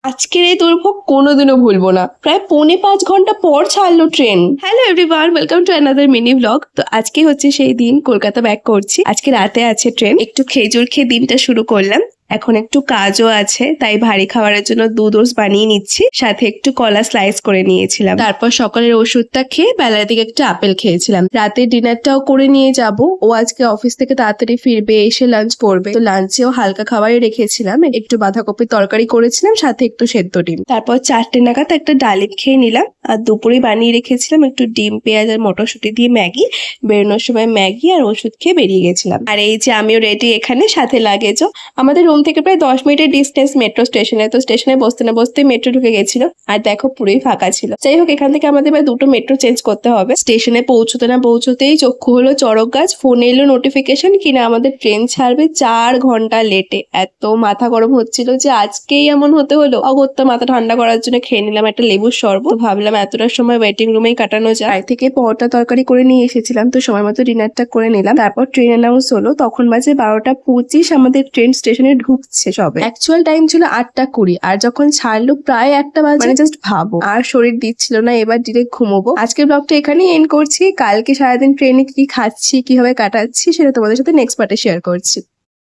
আজকের এই দুর্ভোগ কোনোদিনও ভুলবো না। প্রায় 4.5 ঘন্টা পর ছাড়লো train. Hello everyone, welcome to another mini blog. তো আজকে হচ্ছে সেই দিন, কলকাতা ব্যাক করছি। আজকে রাতে আছে ট্রেন। একটু খেজুর খেয়ে দিনটা শুরু করলাম। এখন একটু কাজও আছে, তাই ভারী খাবারের জন্য দুধ ওটস বানিয়ে নিচ্ছি, সাথে একটু কলা স্লাইস করে নিয়েছিলাম। তারপর সকালের ওষুধটা খেয়ে বেলার দিকে একটা আপেল খেয়েছিলাম। রাতের ডিনারটাও করে নিয়ে যাব। ও আজকে অফিস থেকে তাড়াতাড়ি ফিরবে, এসে লাঞ্চ করবে। তো লাঞ্চেও হালকা খাবারই রেখেছিলাম, একটু বাঁধাকপির তরকারি করেছিলাম, সাথে একটু সেদ্ধ ডিম। তারপর 4টে নাগাদ একটা ডালিম খেয়ে নিলাম। আর দুপুরে বানিয়ে রেখেছিলাম একটু ডিম, পেঁয়াজ আর মটরশুঁটি দিয়ে ম্যাগি। বেরোনোর সময় ম্যাগি আর ওষুধ খেয়ে বেরিয়ে গেছিলাম। আর এই যে আমিও রেডি, এখানে সাথে লাগেজও। আমাদের রুম থেকে প্রায় 10 মিনিটের ডিস্টেন্স মেট্রো স্টেশনে। তো স্টেশনে বসতে না বসতে মেট্রো ঢুকে গেছিল, আর দেখো পুরোই ফাঁকা ছিল। যাই হোক, এখান থেকে আমাদের এবার 2টো মেট্রো চেঞ্জ করতে হবে। স্টেশনে পৌঁছতে না পৌঁছতেই চক্ষু হলো চড়ক গাছ। ফোনে এলো নোটিফিকেশন কিনা আমাদের ট্রেন ছাড়বে 4 ঘন্টা লেটে। এত মাথা গরম হচ্ছিল যে আজকেই এমন হতে হলো। অগত্যা মাথা ঠান্ডা করার জন্য খেয়ে নিলাম একটা লেবুর শরবত। ভাবলাম এতটা সময় ওয়েটিং রুমেই কাটানো যায়। বাড়ি থেকে পরোটা তরকারি করে নিয়ে এসেছিলাম, তো সময় মতো ডিনারটা করে নিলাম। তারপর ট্রেন অ্যানাউন্স হলো, তখন বাজে 12টা 25। আমাদের ট্রেন স্টেশনে ঢুকছে সবে। অ্যাকচুয়াল টাইম ছিল 8টা 20, আর যখন ছাড়লো প্রায় 1টা বাজে। মানে জাস্ট ভাবো। আর শরীর দিচ্ছিল না, এবার ডিরেক্ট ঘুমোবো। আজকের ব্লগটা এখানেই এন্ড করছি। কালকে সারাদিন ট্রেনে কি খাচ্ছি, কিভাবে কাটাচ্ছি, সেটা তোমাদের সাথে নেক্সট পার্টে শেয়ার করছি।